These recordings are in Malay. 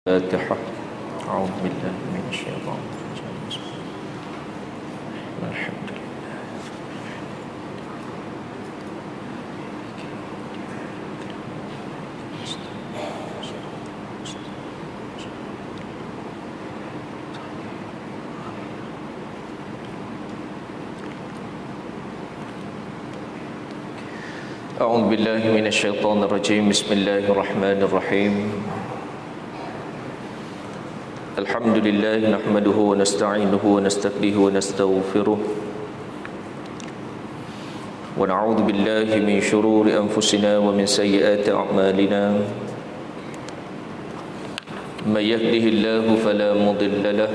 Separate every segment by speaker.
Speaker 1: الفاتحة. أعوذ بالله من الشيطان الرجيم. الحمد لله. أعوذ بالله من الشيطان الرجيم. بسم الله الرحمن الرحيم. الحمد لله نحمده ونستعينه ونستهديه ونستغفره ونعوذ بالله من شرور أنفسنا ومن سيئات أعمالنا. من يهده الله فلا مضل له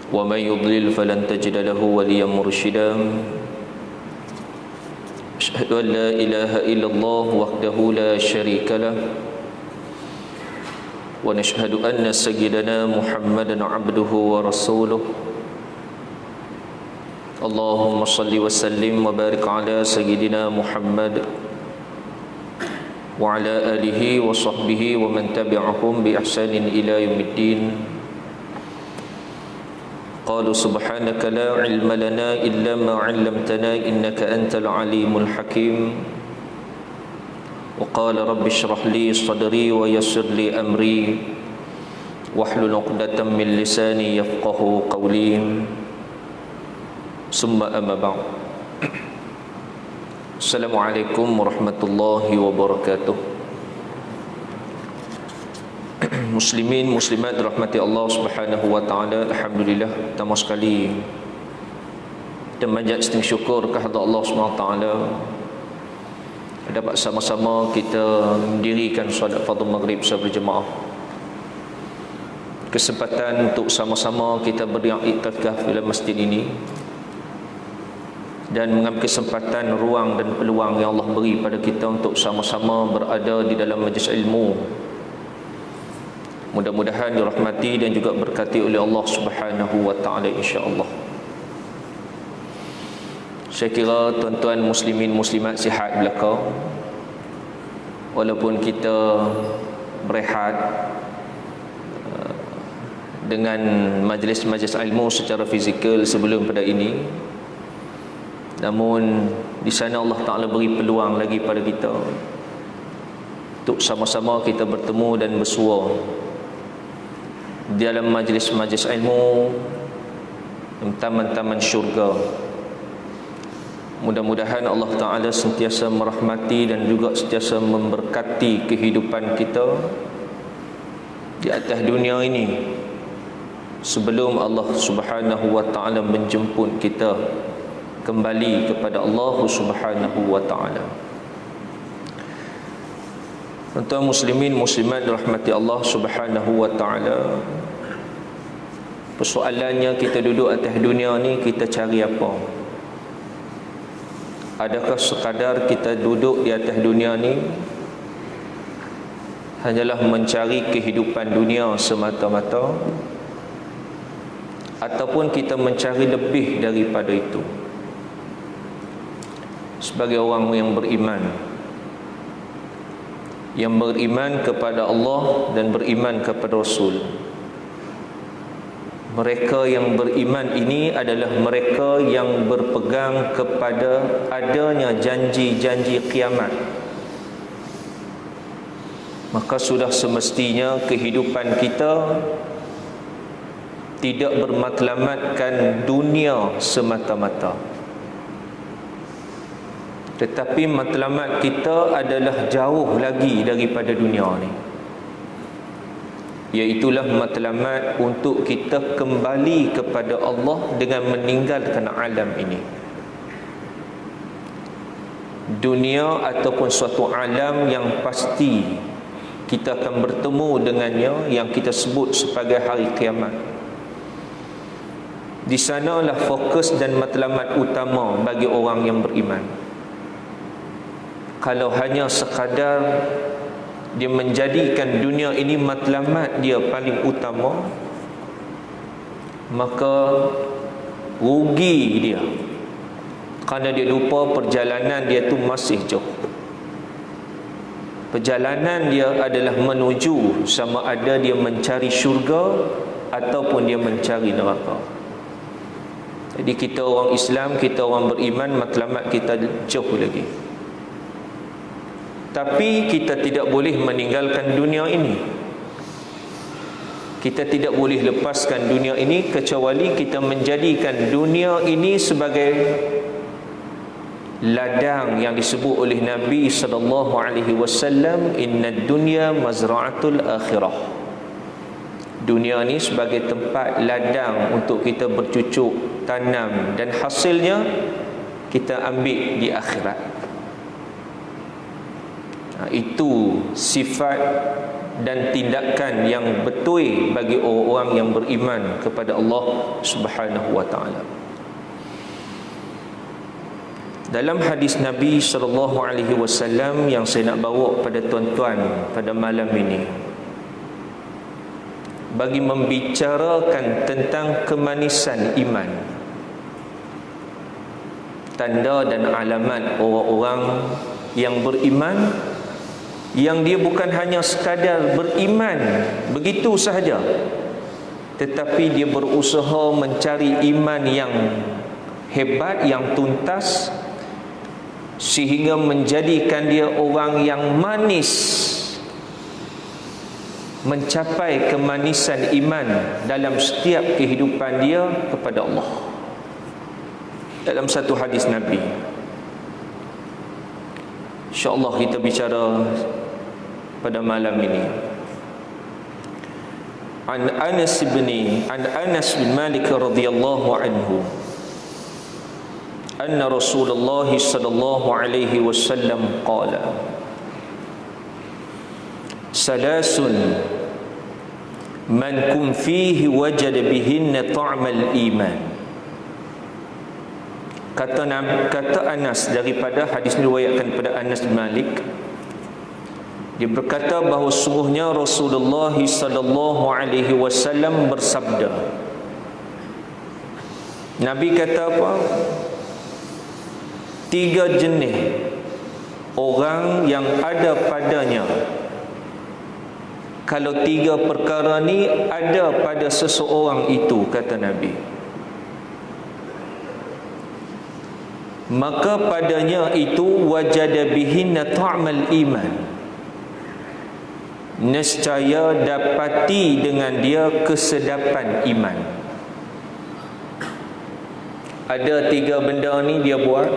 Speaker 1: ومن يضلل فلن تجد له وليا مرشدا. أشهد أن لا إله إلا الله وحده لا شريك له ونشهد أن سيدنا محمدا عبده ورسوله. اللهم صل وسلم وبارك على سيدنا محمد وعلى آله وصحبه ومن تبعهم بإحسان إلى يوم الدين. قالوا سبحانك لا علم لنا إلا ما علمتنا إنك أنت العليم الحكيم. وقال رب اشرح لي صدري ويسر لي أمري واحلل عقدة من لساني يفقه قولي. ثم أما بعد. السلام عليكم ورحمة الله وبركاته. Muslimin muslimat rahmati Allah Subhanahu wa taala, alhamdulillah, pertama sekali kita manjat setinggi syukur kehadrat Allah Subhanahu wa taala dapat sama-sama kita mendirikan solat fardhu maghrib secara berjemaah. Kesempatan untuk sama-sama kita beriktikaf dalam masjid ini dan mengambil kesempatan, ruang dan peluang yang Allah beri pada kita untuk sama-sama berada di dalam majlis ilmu. Mudah-mudahan dirahmati dan juga berkati oleh Allah Subhanahu wa taala, insya-Allah. Saya kira tuan-tuan muslimin muslimat sihat belaka. Walaupun kita berehat dengan majlis-majlis ilmu secara fizikal sebelum pada ini, namun di sana Allah Taala beri peluang lagi pada kita untuk sama-sama kita bertemu dan bersua dalam majlis-majlis ilmu, taman-taman syurga. Mudah-mudahan Allah Ta'ala sentiasa merahmati dan juga sentiasa memberkati kehidupan kita di atas dunia ini sebelum Allah Subhanahu wa Ta'ala menjemput kita kembali kepada Allah Subhanahu wa Ta'ala. Tuan-tuan muslimin muslimat rahmati Allah Subhanahu wa taala. Persoalannya, kita duduk atas dunia ni, kita cari apa? Adakah sekadar kita duduk di atas dunia ni hanyalah mencari kehidupan dunia semata-mata, ataupun kita mencari lebih daripada itu? Sebagai orang yang beriman kepada Allah dan beriman kepada Rasul, mereka yang beriman ini adalah mereka yang berpegang kepada adanya janji-janji kiamat. Maka sudah semestinya kehidupan kita tidak bermatlamatkan dunia semata-mata, tetapi matlamat kita adalah jauh lagi daripada dunia ni, iaitulah matlamat untuk kita kembali kepada Allah dengan meninggalkan alam ini. Dunia ataupun suatu alam yang pasti kita akan bertemu dengannya, yang kita sebut sebagai hari kiamat. Di sanalah fokus dan matlamat utama bagi orang yang beriman. Kalau hanya sekadar dia menjadikan dunia ini matlamat dia paling utama, maka rugi dia, kerana dia lupa perjalanan dia tu masih jauh. perjalanan dia adalah menuju sama ada dia mencari syurga ataupun dia mencari neraka. Jadi kita orang Islam, kita orang beriman, matlamat kita jauh lagi. Tapi kita tidak boleh meninggalkan dunia ini. Kita tidak boleh lepaskan dunia ini kecuali kita menjadikan dunia ini sebagai ladang yang disebut oleh Nabi sallallahu alaihi wasallam, innad dunya mazra'atul akhirah. Dunia ni sebagai tempat ladang untuk kita bercucuk tanam dan hasilnya kita ambil di akhirat. Itu sifat dan tindakan yang betul bagi orang-orang yang beriman kepada Allah Subhanahu wa taala. Dalam hadis Nabi sallallahu alaihi wasallam yang saya nak bawa pada tuan-tuan pada malam ini, bagi membicarakan tentang kemanisan iman, tanda dan alamat orang-orang yang beriman, yang dia bukan hanya sekadar beriman begitu sahaja, tetapi dia berusaha mencari iman yang hebat, yang tuntas, sehingga menjadikan dia orang yang manis, mencapai kemanisan iman dalam setiap kehidupan dia kepada Allah. Dalam satu hadis Nabi, InsyaAllah kita bicara pada malam ini. An Anas bin Malik radhiyallahu anhu anna Rasulullah sallallahu alaihi wasallam qala salasun man kum fihi wajada bihinna ta'mal iman. Kata Anas, daripada hadis ini diriwayatkan pada Anas bin Malik, dia berkata bahawa sungguhnya Rasulullah sallallahu alaihi wasallam bersabda. Nabi kata apa? 3 jenis orang yang ada padanya, kalau 3 perkara ni ada pada seseorang itu, kata Nabi, maka padanya itu wajada bihinna ta'mal iman, nescaya dapati dengan dia kesedapan iman. Ada 3 benda ni dia buat,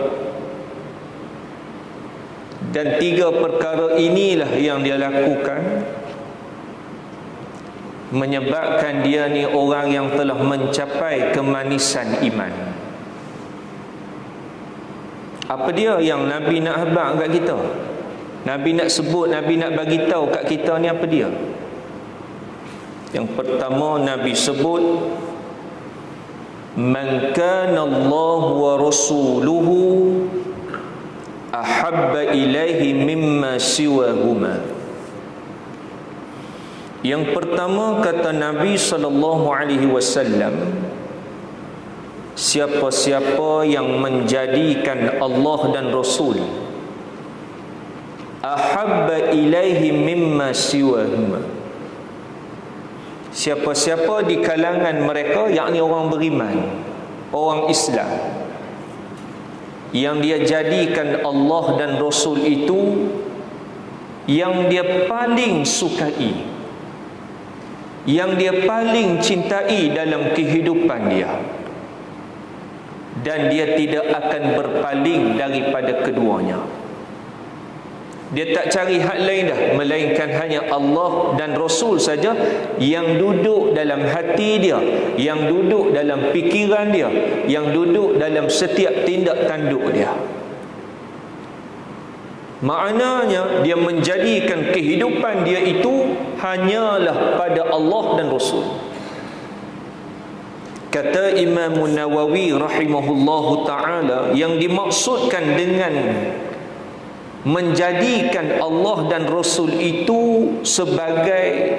Speaker 1: dan 3 perkara inilah yang dia lakukan, menyebabkan dia ni orang yang telah mencapai kemanisan iman. Apa dia yang Nabi nak habaq kat kita? Nabi nak sebut, Nabi nak bagi tahu kat kita ni apa dia? Yang pertama Nabi sebut, man kana Allah wa rasuluhu ahabba ilaihi mimma siwahuma. Yang pertama, kata Nabi sallallahu alaihi wasallam, siapa-siapa yang menjadikan Allah dan Rasul ahabba ilaihi mimma siwahuma, siapa-siapa di kalangan mereka, yakni orang beriman, orang Islam, yang dia jadikan Allah dan Rasul itu yang dia paling sukai, yang dia paling cintai dalam kehidupan dia, dan dia tidak akan berpaling daripada keduanya. Dia tak cari hak lain dah, melainkan hanya Allah dan Rasul saja yang duduk dalam hati dia, yang duduk dalam fikiran dia, yang duduk dalam setiap tindak tanduk dia. Maknanya dia menjadikan kehidupan dia itu hanyalah pada Allah dan Rasul. Kata Imam Nawawi rahimahullahu ta'ala, yang dimaksudkan dengan menjadikan Allah dan Rasul itu sebagai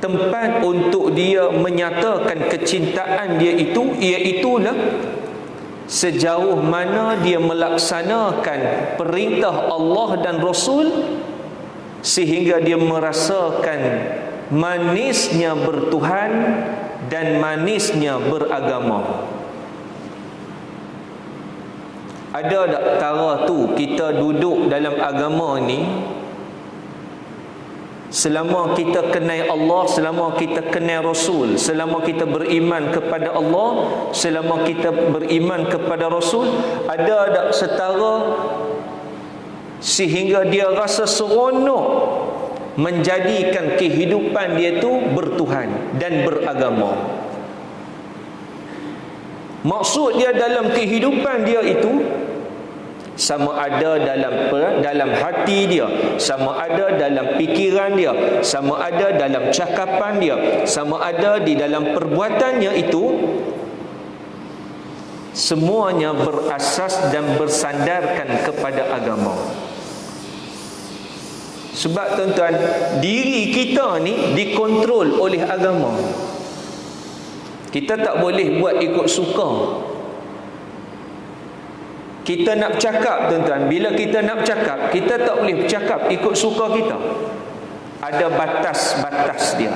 Speaker 1: tempat untuk dia menyatakan kecintaan dia itu, iaitulah sejauh mana dia melaksanakan perintah Allah dan Rasul sehingga dia merasakan manisnya bertuhan dan manisnya beragama. Ada tak cara tu kita duduk dalam agama ni, selama kita kenal Allah, selama kita kenal Rasul, selama kita beriman kepada Allah, selama kita beriman kepada Rasul, ada tak setara sehingga dia rasa seronok menjadikan kehidupan dia tu bertuhan dan beragama. Maksud dia dalam kehidupan dia itu, sama ada dalam hati dia, sama ada dalam fikiran dia, sama ada dalam cakapan dia, sama ada di dalam perbuatannya itu, semuanya berasas dan bersandarkan kepada agama. Sebab tuan-tuan, diri kita ni dikontrol oleh agama. Kita tak boleh buat ikut suka. Kita nak bercakap, tuan-tuan, bila kita nak bercakap, kita tak boleh bercakap ikut suka kita. Ada batas-batas dia.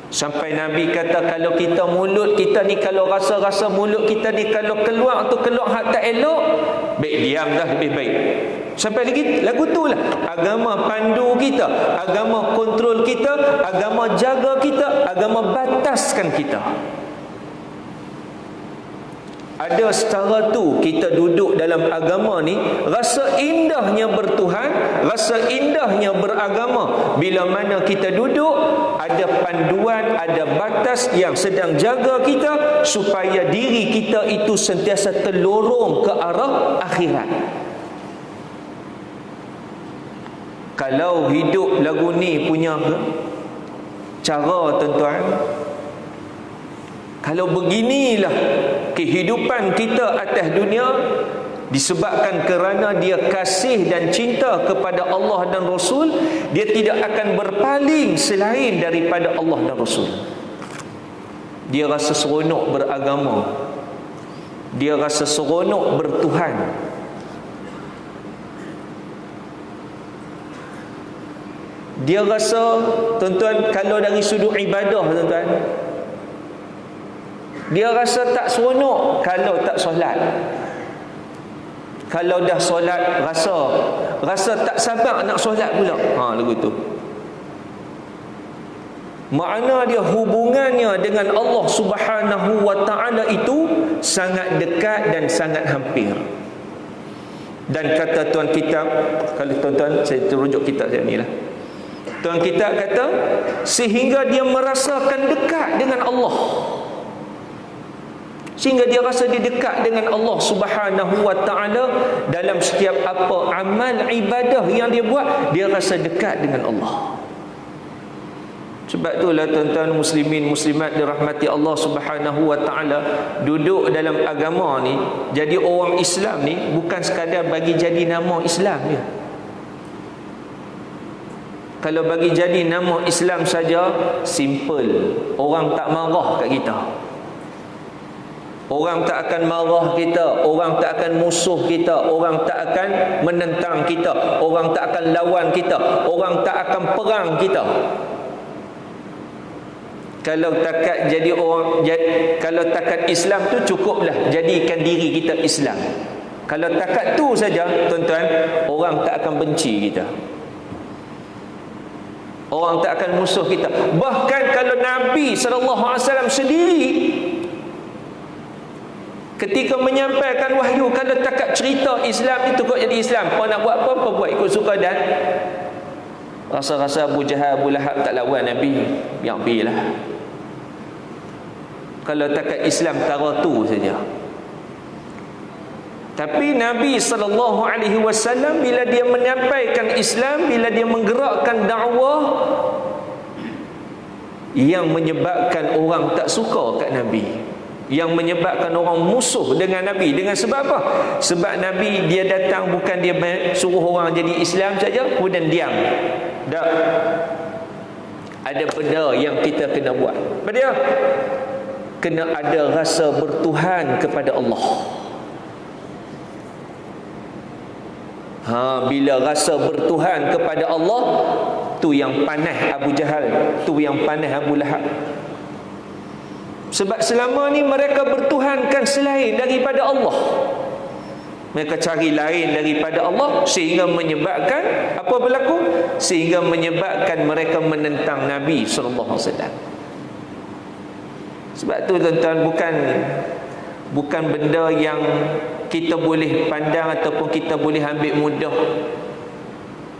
Speaker 1: Sampai Nabi kata, kalau kita mulut kita ni, kalau rasa-rasa mulut kita ni kalau keluar atau keluar hak tak elok, baik diam dah, lebih baik. Sampai lagi lagu tu lah, agama pandu kita, agama kontrol kita, agama jaga kita, agama bataskan kita. Ada setara tu kita duduk dalam agama ni, rasa indahnya bertuhan, rasa indahnya beragama. Bila mana kita duduk, ada panduan, ada batas yang sedang jaga kita supaya diri kita itu sentiasa terlorong ke arah akhirat. Kalau hidup lagu ni punya cara, tuan-tuan, kalau beginilah kehidupan kita atas dunia, disebabkan kerana dia kasih dan cinta kepada Allah dan Rasul, dia tidak akan berpaling selain daripada Allah dan Rasul. Dia rasa seronok beragama, dia rasa seronok bertuhan. Dia rasa, tuan-tuan, kalau dari sudut ibadah, tuan-tuan, dia rasa tak seronok kalau tak solat. Kalau dah solat, rasa tak sabar nak solat pula. Lagu tu. Makna dia hubungannya dengan Allah Subhanahu wa ta'ala itu sangat dekat dan sangat hampir. Dan kata tuan kitab, kalau tuan-tuan, saya terujuk kitab saya ni lah. Tuan kitab kata, sehingga dia merasakan dekat dengan Allah. Sehingga dia rasa dia dekat dengan Allah Subhanahu wa ta'ala. Dalam setiap apa amal ibadah yang dia buat, dia rasa dekat dengan Allah. Sebab itulah tuan-tuan muslimin muslimat dirahmati Allah Subhanahu wa ta'ala, duduk dalam agama ni, jadi orang Islam ni bukan sekadar bagi jadi nama Islam je. Kalau bagi jadi nama Islam saja, simple, orang tak marah kat kita. Orang tak akan marah kita, orang tak akan musuh kita, orang tak akan menentang kita, orang tak akan lawan kita, orang tak akan perang kita. Kalau takat jadi orang, kalau takat Islam tu cukuplah jadikan diri kita Islam. Kalau takat tu saja, tuan-tuan, orang tak akan benci kita, orang tak akan musuh kita. Bahkan kalau Nabi SAW sendiri ketika menyampaikan wahyu, kalau takat cerita Islam itu kok jadi Islam, kau nak buat apa buat ikut suka, dan rasa-rasa Abu Jahal, Abu Lahab tak lawan Nabi, yang bilah. Kalau takat Islam cara tu saja. Tapi Nabi SAW bila dia menyampaikan Islam, bila dia menggerakkan dakwah, yang menyebabkan orang tak suka kat Nabi, yang menyebabkan orang musuh dengan Nabi, dengan sebab apa? Sebab Nabi dia datang bukan dia suruh orang jadi Islam saja kemudian diam. Tak. Ada benda yang kita kena buat. Apa dia? Kena ada rasa bertuhan kepada Allah. Bila rasa bertuhan kepada Allah, tu yang panas Abu Jahal, tu yang panas Abu Lahab. Sebab selama ni mereka bertuhankan selain daripada Allah. Mereka cari lain daripada Allah, sehingga menyebabkan apa berlaku? Sehingga menyebabkan mereka menentang Nabi SAW. Sebab tu tuan-tuan, bukan benda yang kita boleh pandang ataupun kita boleh ambil mudah.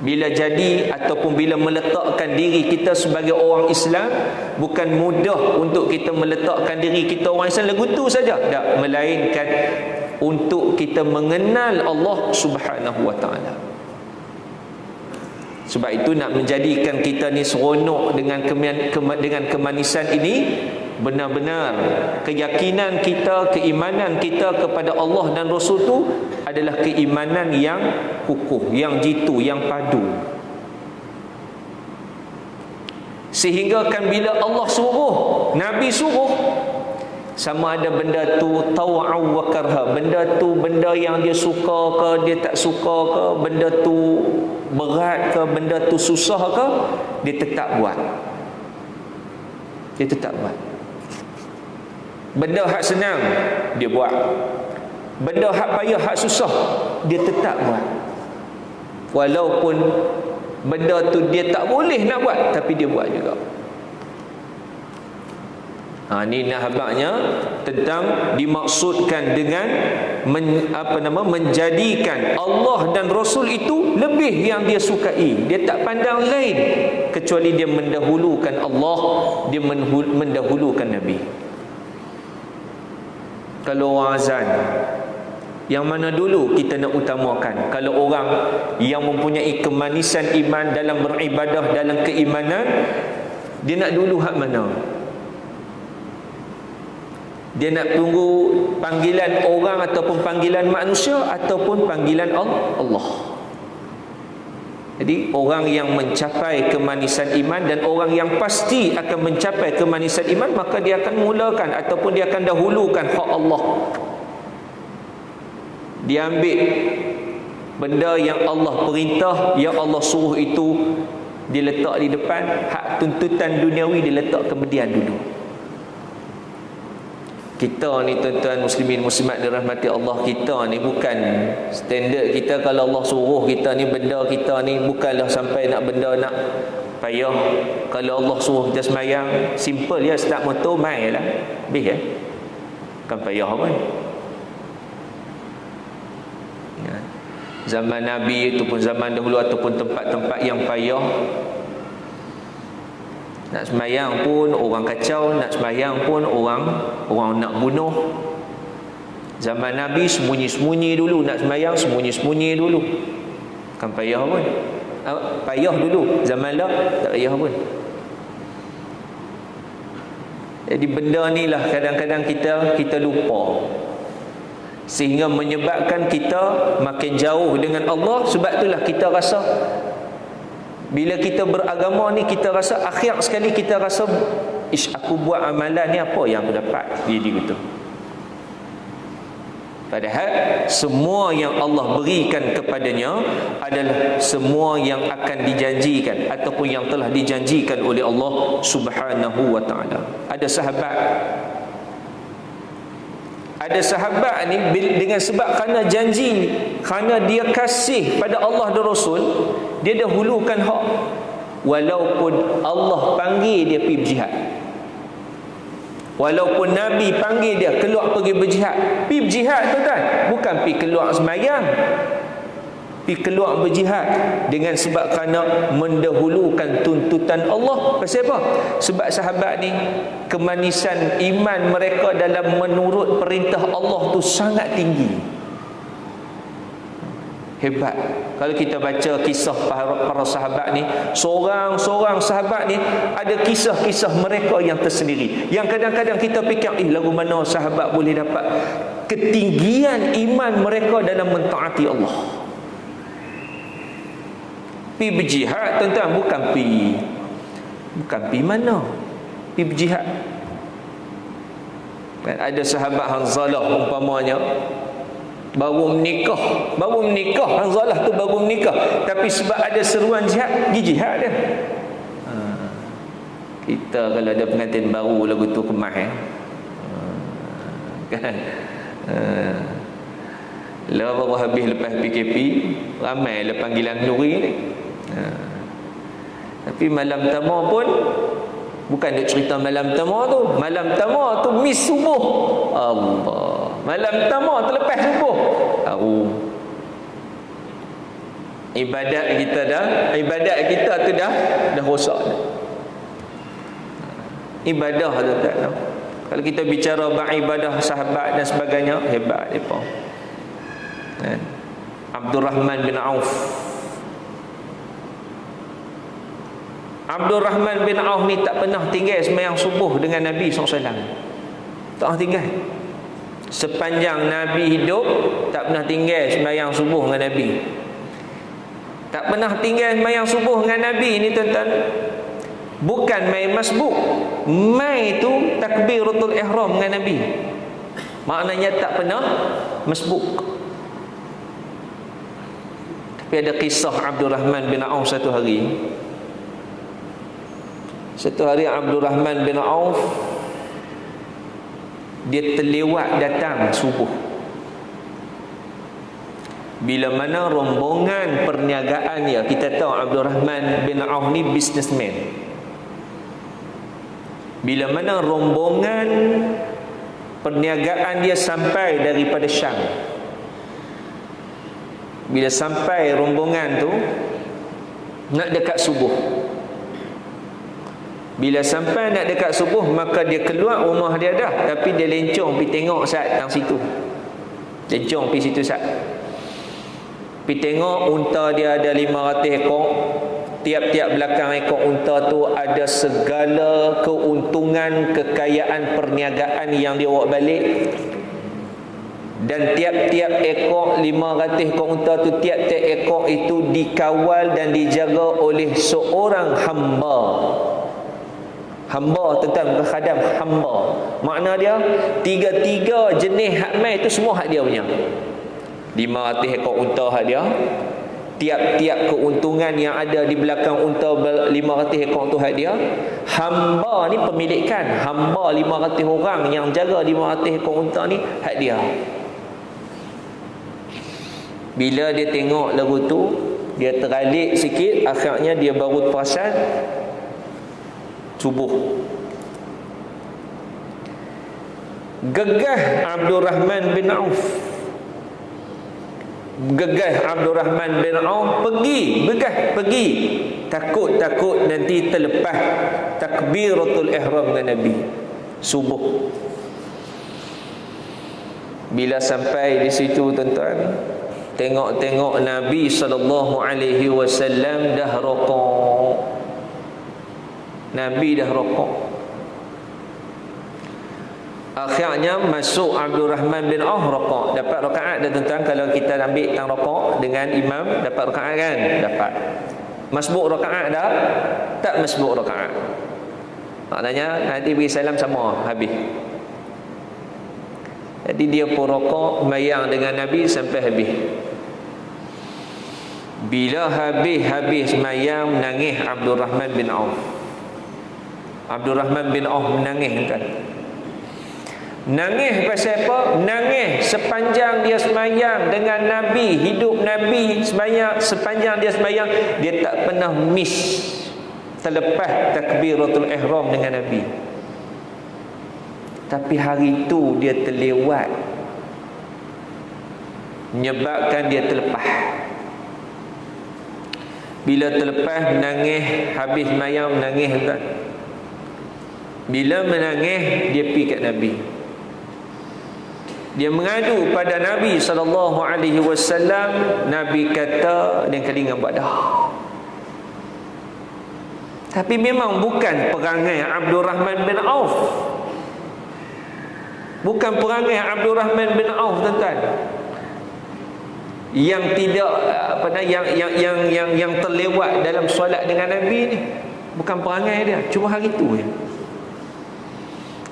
Speaker 1: Bila jadi ataupun bila meletakkan diri kita sebagai orang Islam, bukan mudah untuk kita meletakkan diri kita orang Islam lagu tu saja. Tak, melainkan untuk kita mengenal Allah Subhanahu wa taala. Sebab itu nak menjadikan kita ni seronok dengan kemanisan ini, benar-benar keyakinan kita, keimanan kita kepada Allah dan Rasul tu adalah keimanan yang kukuh, yang jitu, yang padu. Sehingga kan bila Allah suruh, Nabi suruh, sama ada benda tu tawa'aw wa karha, benda tu benda yang dia suka ke dia tak suka ke, benda tu berat ke benda tu susah ke, dia tetap buat. Dia tetap buat. Benda hak senang dia buat, benda hak payah, hak susah, dia tetap buat. Walaupun benda tu dia tak boleh nak buat, tapi dia buat juga. Ini nahabaknya tentang dimaksudkan dengan menjadikan Allah dan Rasul itu lebih yang dia sukai. Dia tak pandang lain kecuali dia mendahulukan Allah, dia mendahulukan Nabi. Kalau orang azan, yang mana dulu kita nak utamakan? Kalau orang yang mempunyai kemanisan iman dalam beribadah, dalam keimanan, dia nak dulu hak mana? Dia nak tunggu panggilan orang ataupun panggilan manusia ataupun panggilan Allah. Jadi orang yang mencapai kemanisan iman dan orang yang pasti akan mencapai kemanisan iman, maka dia akan mulakan ataupun dia akan dahulukan hak Allah. Dia ambil benda yang Allah perintah, yang Allah suruh itu, dia letak di depan. Hak tuntutan duniawi dia letak kemudian dulu. Kita ni tuan-tuan muslimin muslimat dirahmati Allah, kita ni bukan standard kita. Kalau Allah suruh kita ni, benda kita ni bukanlah sampai nak benda nak payah. Kalau Allah suruh kita semayang, simple ya, start motor main lah, habis ya, bukan payah pun. Ya. Zaman Nabi ataupun zaman dahulu ataupun tempat-tempat yang payah, nak semayang pun orang kacau, nak semayang pun orang nak bunuh. Zaman Nabi sembunyi-sembunyi dulu, nak semayang sembunyi-sembunyi dulu, kan payah pun. Payah dulu, zaman lah tak payah pun. Jadi benda ni lah kadang-kadang kita lupa, sehingga menyebabkan kita makin jauh dengan Allah. Sebab itulah kita rasa bila kita beragama ni, kita rasa akhir sekali kita rasa, aku buat amalan ni apa yang aku dapat? Dia gitu. Padahal semua yang Allah berikan kepadanya adalah semua yang akan dijanjikan ataupun yang telah dijanjikan oleh Allah Subhanahu wa taala. Ada sahabat ni dengan sebab kerana janji, kerana dia kasih pada Allah dan Rasul, dia dahulukan hak. Walaupun Allah panggil dia pergi berjihad, walaupun Nabi panggil dia keluar pergi berjihad, pergi berjihad tuan-tuan, bukan pergi keluar sembahyang, pergi keluar berjihad dengan sebab kerana mendahulukan tuntutan Allah. Pasal apa? Sebab sahabat ni kemanisan iman mereka dalam menurut perintah Allah tu sangat tinggi. Hebat. Kalau kita baca kisah para sahabat ni, seorang-seorang sahabat ni ada kisah-kisah mereka yang tersendiri, yang kadang-kadang kita fikir, lagu mana sahabat boleh dapat ketinggian iman mereka dalam mentaati Allah. Pergi berjihad tuan-tuan, bukan pergi mana, pergi berjihad. Ada sahabat Hanzalah umpamanya, baru menikah Hanzalah tu baru menikah, tapi sebab ada seruan jihad, pergi jihad dia. Kita kalau ada pengantin baru lagu tu kemas kan. Baru habis lepas PKP, ramai lah panggilan nuri ni. Tapi malam pertama pun bukan nak cerita malam pertama tu. Malam pertama tu miss subuh. Allah. Malam pertama terlepas subuh. Tahu. Ibadat kita tu dah rosak dah. Ibadah tu tak tahu. Kalau kita bicara bab ibadah sahabat dan sebagainya, hebat depa. Abdul Rahman bin Auf. Abdul Rahman bin Auf ni tak pernah tinggal sembahyang subuh dengan Nabi SAW. Tak pernah tinggal. Sepanjang Nabi hidup, tak pernah tinggal sembahyang subuh dengan Nabi. Tak pernah tinggal sembahyang subuh dengan Nabi ni tuan-tuan. Bukan main masbuk. Mai tu takbiratul ihram dengan Nabi. Maknanya tak pernah masbuk. Tapi ada kisah Abdul Rahman bin Auf satu hari. Satu hari Abdul Rahman bin Auf dia terlewat datang subuh. Bila mana rombongan perniagaan dia, kita tahu Abdul Rahman bin Auf ni businessman. Bila mana rombongan perniagaan dia sampai daripada Syam. Bila sampai rombongan tu nak dekat subuh. Bila sampai nak dekat subuh, maka dia keluar rumah dia dah, tapi dia lencong pergi tengok sat tang situ. Lencong pergi situ sat. Pergi tengok unta dia ada 500 ekor. Tiap-tiap belakang ekor unta tu ada segala keuntungan, kekayaan perniagaan yang dia bawa balik. Dan tiap-tiap ekor 500 ekor unta tu, tiap-tiap ekor itu dikawal dan dijaga oleh seorang hamba. Hamba tentang bukan khadam, hamba. Makna dia tiga-tiga jenis hak mai tu semua hak dia punya. 500 ekor unta hak dia. Tiap-tiap keuntungan yang ada di belakang unta 500 ekor tu hak dia. Hamba ni pemilikan. Hamba 500 orang yang jaga 500 ekor unta ni hak dia. Bila dia tengok lagu tu, dia teralik sikit, akhirnya dia baru perasan subuh. Gegah Abdul Rahman bin Auf. Abdul Rahman bin Auf pergi. Takut nanti terlepas takbiratul ihram dengan Nabi subuh. Bila sampai di situ tuan-tuan, tengok Nabi SAW dah rokok. Nabi dah rokok. Akhirnya masuk Abdul Rahman bin Auf rokok. Dapat rakaat dah tuan-tuan. Kalau kita ambil tang rokok dengan imam, dapat rakaat kan? Dapat. Masbuk rakaat dah? Tak masbuk rakaat. Maknanya nanti beri salam sama habis. Jadi dia pun rokok, mayang dengan Nabi sampai habis. Bila habis mayang, menangis Abdul Rahman bin Auf. Abdul Rahman bin Auf menangis kan? Nangis pasal apa? Nangis sepanjang dia semayang dengan Nabi, hidup Nabi semayang, sepanjang dia semayang, dia tak pernah miss terlepas takbiratul ihram dengan Nabi. Tapi hari itu dia terlewat, menyebabkan dia terlepas. Bila terlepas, menangis, habis semayang menangis kan? Bila menangis, dia pergi kat Nabi. Dia mengadu pada Nabi SAW. Nabi kata dia kelingan badah. Tapi memang bukan perangai Abdul Rahman bin Auf. Bukan perangai Abdul Rahman bin Auf tuan-tuan. Yang tidak yang terlewat dalam solat dengan Nabi ni. Bukan perangai dia, cuma hari itu je.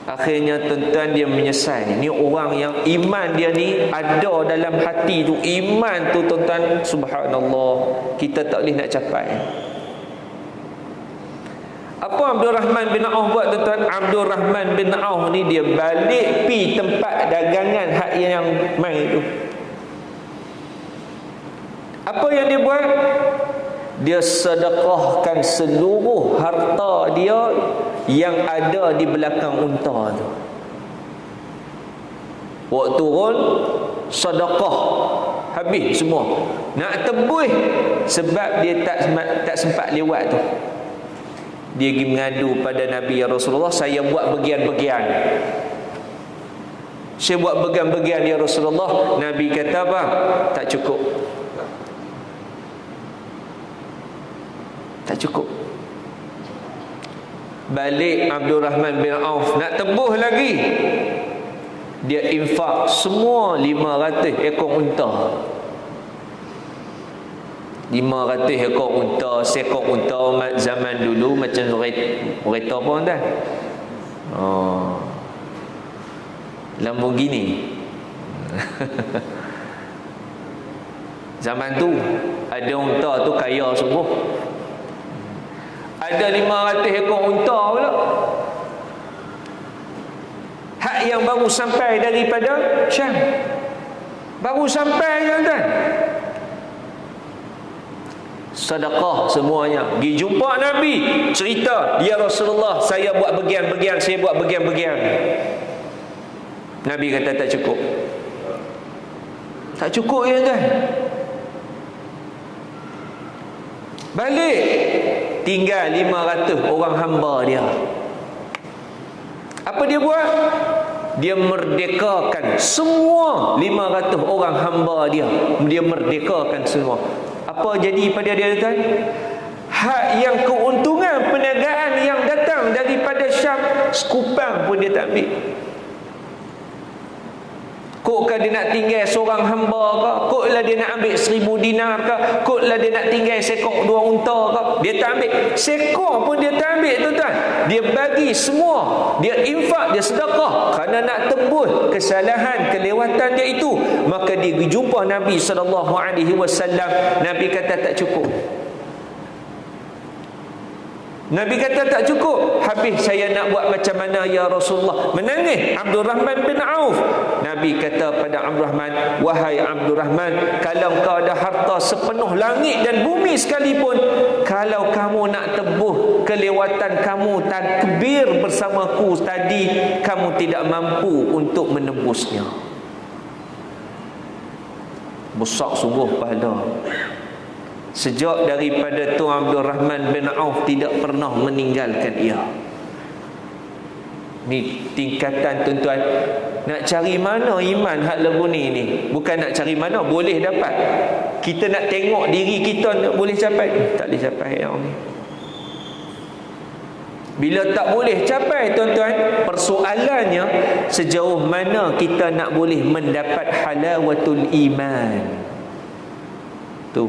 Speaker 1: Akhirnya tuan-tuan dia menyesal. Ni orang yang iman dia ni ada dalam hati tu. Iman tu tuan-tuan, subhanallah, kita tak boleh nak capai. Apa Abdul Rahman bin Auf buat tuan-tuan? Abdul Rahman bin Auf ni dia balik pi tempat dagangan hak yang mai tu. Apa yang dia buat? Dia sedekahkan seluruh harta dia yang ada di belakang unta tu. Waktu turun sedekah habis semua. Nak tebus sebab dia tak sempat lewat tu. Dia pergi mengadu pada Nabi, ya Rasulullah, saya buat bagian-bagian. Saya buat bagian-bagian ya Rasulullah. Nabi kata apa? Tak cukup. Tak cukup. Balik Abdul Rahman bin Auf nak tebus lagi. Dia infak semua 500 ekor unta. 500 ekor unta, seekor unta zaman dulu macam kereta pun dah. Lamborghini. Zaman tu ada unta tu kaya sungguh. Ada 500 ekor unta pula. Hak yang baru sampai daripada Syam. Baru sampai tuan-tuan. Sedekah semuanya. Pergi jumpa Nabi, cerita, ya Rasulullah, saya buat bagian-bagian, saya buat bagian-bagian. Nabi kata tak cukup. Tak cukup ya tuan. Balik, tinggal 500 orang hamba dia. Apa dia buat? Dia merdekakan semua 500 orang hamba dia. Dia merdekakan semua. Apa jadi pada dia tuan? Hak yang keuntungan perniagaan yang datang daripada Syam, sekupang pun dia tak ambil. Koklah dia nak tinggal seorang hamba ke, koklah dia nak ambil 1000 dinar ke, koklah dia nak tinggal sekor 2 unta ke, dia tak ambil. Sekor pun dia tak ambil tuan-tuan. Dia bagi semua, dia infak, dia sedekah kerana nak tembus kesalahan, kelewatan dia itu. Maka dia jumpa Nabi SAW. Nabi kata tak cukup. Nabi kata tak cukup. Habis saya nak buat macam mana ya Rasulullah? Menangis Abdul Rahman bin Auf. Nabi kata pada Abdul Rahman, wahai Abdul Rahman, kalau kau ada harta sepenuh langit dan bumi sekalipun, kalau kamu nak tebus kelewatan kamu takbir bersamaku tadi, kamu tidak mampu untuk menebusnya. Besar sungguh pahala. Sejak daripada Tuan Abdul Rahman bin Auf tidak pernah meninggalkan ia. Ni tingkatan tuan-tuan. Nak cari mana iman hak lagu ni? Bukan nak cari mana, boleh dapat. Kita nak tengok diri kita nak boleh capai. Tak boleh capai yang ni. Bila tak boleh capai tuan-tuan, persoalannya sejauh mana kita nak boleh mendapat halawatul iman. Tu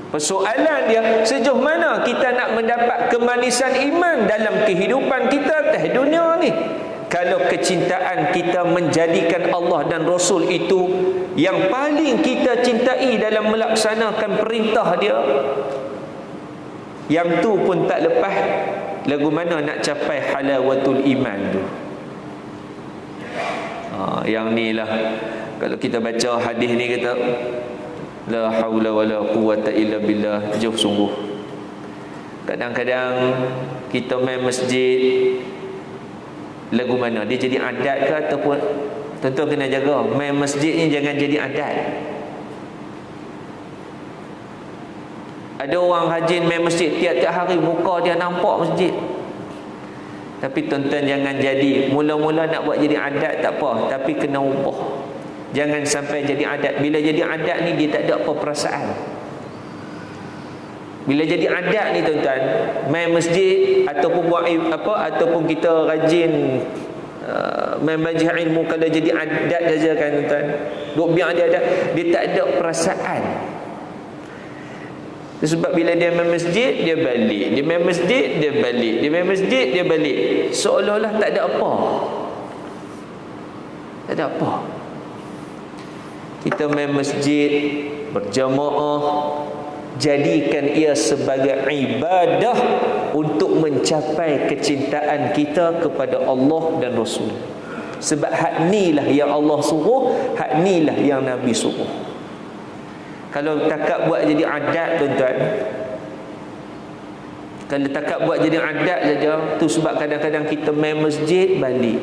Speaker 1: persoalan dia, sejauh mana kita nak mendapat kemanisan iman dalam kehidupan kita atas dunia ni. Kalau kecintaan kita menjadikan Allah dan Rasul itu yang paling kita cintai dalam melaksanakan perintah dia, yang tu pun tak lepas, lagu mana nak capai halawatul iman tu? Yang ni lah, kalau kita baca hadis ni kata la haula wala quwata illa billah, jauh sungguh. Kadang-kadang kita main masjid, lagu mana dia jadi adat ke, ataupun tentu kena jaga main masjid ni jangan jadi adat. Ada orang rajin main masjid tiap-tiap hari, muka dia nampak masjid. Tapi tuan-tuan jangan jadi, mula-mula nak buat jadi adat tak apa, tapi kena ubah. Jangan sampai jadi adat. Bila jadi adat ni dia tak ada apa perasaan. Bila jadi adat ni tuan-tuan, main masjid ataupun buat apa, ataupun kita rajin main majlis ilmu, kalau jadi adat saja kan tuan-tuan, duk biar dia ada, dia tak ada perasaan. Sebab bila dia main masjid, dia balik. Dia main masjid, dia balik. Dia main masjid, dia balik. Seolah-olah tak ada apa. Tak ada apa. Kita main masjid berjamaah, jadikan ia sebagai ibadah untuk mencapai kecintaan kita kepada Allah dan Rasul. Sebab hak inilah yang Allah suruh, hak inilah yang Nabi suruh. Kalau takat buat jadi adat, tuan-tuan, kalau takat buat jadi adat saja, tu sebab kadang-kadang kita main masjid, balik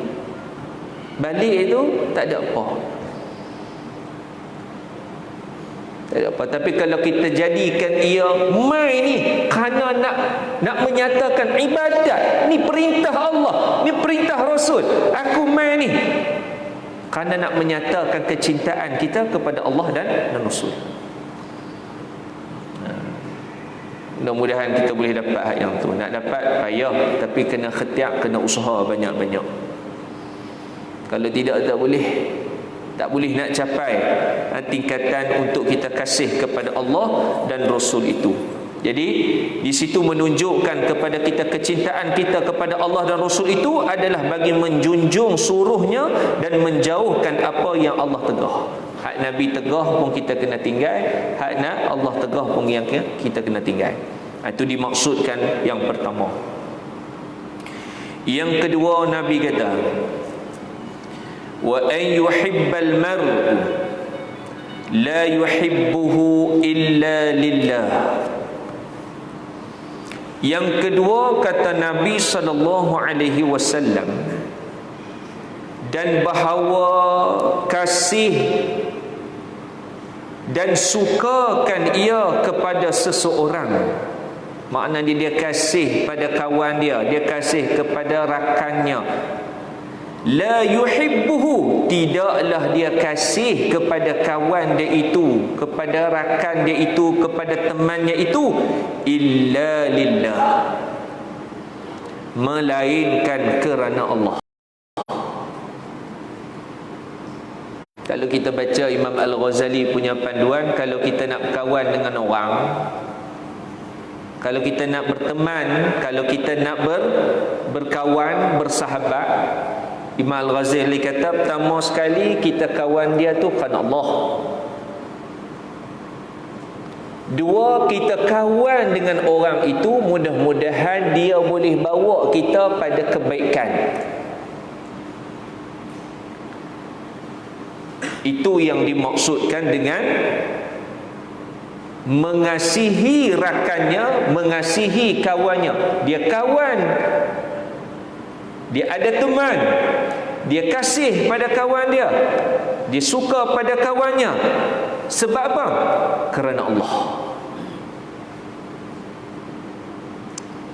Speaker 1: itu tak ada apa. Tak ada apa. Tapi kalau kita jadikan ia mai ni kerana nak menyatakan ibadat, ni perintah Allah, ni perintah Rasul, aku mai ni kerana nak menyatakan kecintaan kita kepada Allah dan Rasul. Mudah-mudahan kita boleh dapat hak yang tu. Nak dapat payah, tapi kena khetiak, kena usaha banyak-banyak. Kalau tidak, tak boleh nak capai tingkatan untuk kita kasih kepada Allah dan Rasul itu. Jadi di situ menunjukkan kepada kita kecintaan kita kepada Allah dan Rasul itu adalah bagi menjunjung suruhnya dan menjauhkan apa yang Allah tegah. Hak Nabi tegah pun kita kena tinggal, hak Allah tegah pun yang kita kena tinggal. Itu dimaksudkan yang pertama. Yang kedua, Nabi kata, wa an yuhibbal mar'u la yuhibbuhu illa lillah. Yang kedua, kata Nabi SAW, dan bahawa kasih dan sukakan ia kepada seseorang, maknanya dia kasih pada kawan dia kasih kepada rakannya. La yuhibbuhu, tidaklah dia kasih kepada kawan dia itu, kepada rakan dia itu, kepada temannya itu, illa lillah, melainkan kerana Allah. Kalau kita baca Imam Al-Ghazali punya panduan, kalau kita nak berkawan dengan orang, kalau kita nak berteman, kalau kita nak berkawan, bersahabat, Imam Al-Ghazali kata, pertama sekali kita kawan dia tu kerana Allah. Dua, kita kawan dengan orang itu mudah-mudahan dia boleh bawa kita pada kebaikan. Itu yang dimaksudkan dengan mengasihi rakannya, mengasihi kawannya. Dia kawan, dia ada teman, dia kasih pada kawan dia, dia suka pada kawannya. Sebab apa? Kerana Allah.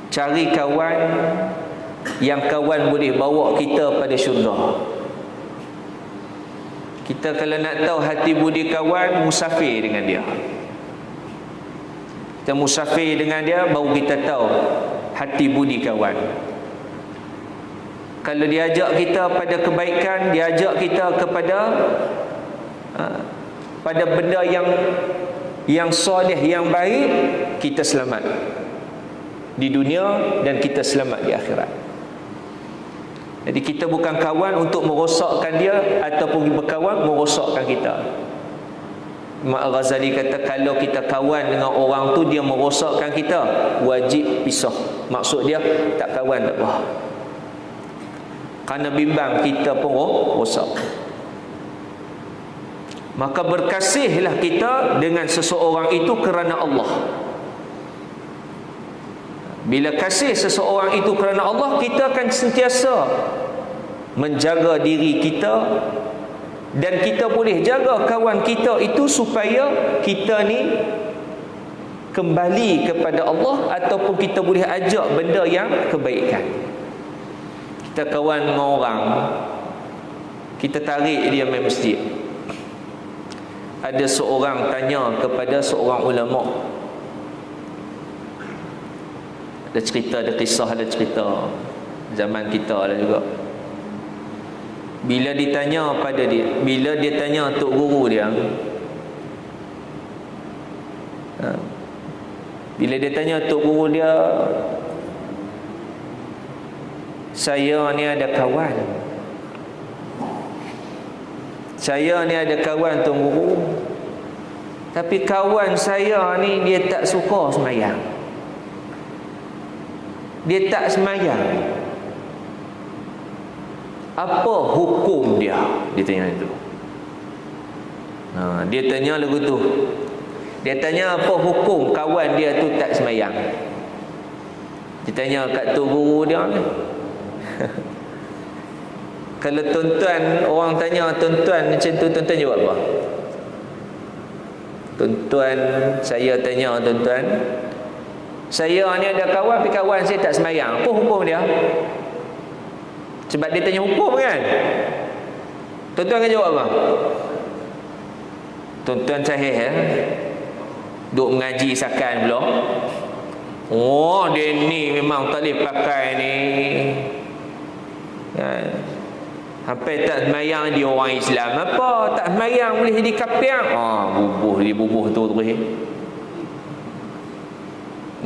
Speaker 1: Cari kawan yang kawan boleh bawa kita pada syurga. Kita kalau nak tahu hati budi kawan, musafir dengan dia. Kita musafir dengan dia, baru kita tahu hati budi kawan. Kalau dia ajak kita pada kebaikan, dia ajak kita kepada pada benda yang soleh, yang baik, kita selamat di dunia dan kita selamat di akhirat. Jadi kita bukan kawan untuk merosakkan dia ataupun berkawan merosakkan kita. Imam Al-Ghazali kata, kalau kita kawan dengan orang tu dia merosakkan kita, wajib pisah. Maksud dia tak kawan tak apa, kerana bimbang kita pun rosak. Maka berkasihlah kita dengan seseorang itu kerana Allah. Bila kasih seseorang itu kerana Allah, kita akan sentiasa menjaga diri kita, dan kita boleh jaga kawan kita itu supaya kita ni kembali kepada Allah, ataupun kita boleh ajak benda yang kebaikan. Kita kawan dengan orang, kita tarik dia main masjid. Ada seorang tanya kepada seorang ulama, ada cerita, ada kisah, ada cerita zaman kita lah juga. Bila ditanya pada dia, bila dia tanya tok guru dia, Bila dia tanya tok guru dia, saya ni ada kawan, saya ni ada kawan tok guru, tapi kawan saya ni dia tak suka sembahyang, dia tak sembahyang. Apa hukum dia? Dia tanya itu. Dia tanya lagu tu. Dia tanya apa hukum kawan dia tu tak sembahyang. Dia tanya kat tok guru dia ni. Kalau tuan-tuan, orang tanya tuan-tuan macam tu, tuan-tuan jawab apa? Tuan-tuan, saya tanya tuan-tuan, saya ni ada kawan, tapi kawan saya tak sembahyang. Apa hukum dia? Sebab dia tanya hukum kan? Tuan-tuan akan jawab apa? Tuan-tuan sahih duk mengaji sakan pula. Oh, dia ni memang tak boleh pakai ni. Kan? Sampai tak sembahyang dia orang Islam. Apa? Tak sembahyang boleh jadi kafir. Bubuh tu terus.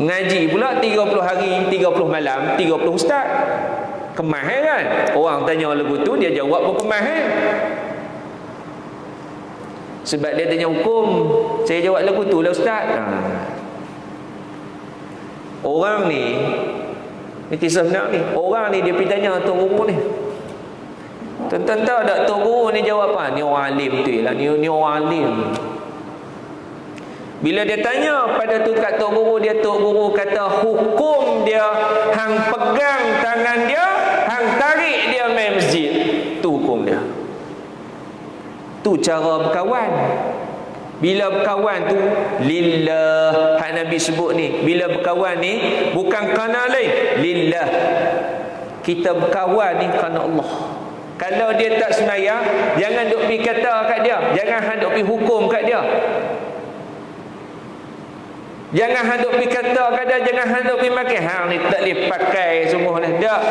Speaker 1: Mengaji pula 30 hari, 30 malam, 30 ustaz. Kemah kan? Orang tanya lagu tu, dia jawab pun kemah Sebab dia tanya hukum, saya jawab lagu tu lah ustaz. Orang ni kisah benar ni. Orang ni dia pergi tanya tok guru ni. Tuan-tuan tahu tak tok guru ni jawab apa? Ni orang alim tu lah. Ni orang alim. Bila dia tanya pada tu kat tok guru dia, tok guru kata hukum dia, hang pegang tangan dia, hang tarik dia main masjid. Tu hukum dia. Tu cara berkawan. Bila berkawan tu lillah, hak Nabi sebut ni. Bila berkawan ni bukan kerana lain, lillah. Kita berkawan ni kerana Allah. Kalau dia tak sembahyang, jangan duk pergi kata kat dia, jangan hang duk pergi hukum kat dia. Jangan hang duk pergi kata kat dia, jangan hang duk pergi makan hang ni tak boleh pakai semua dah. Tak.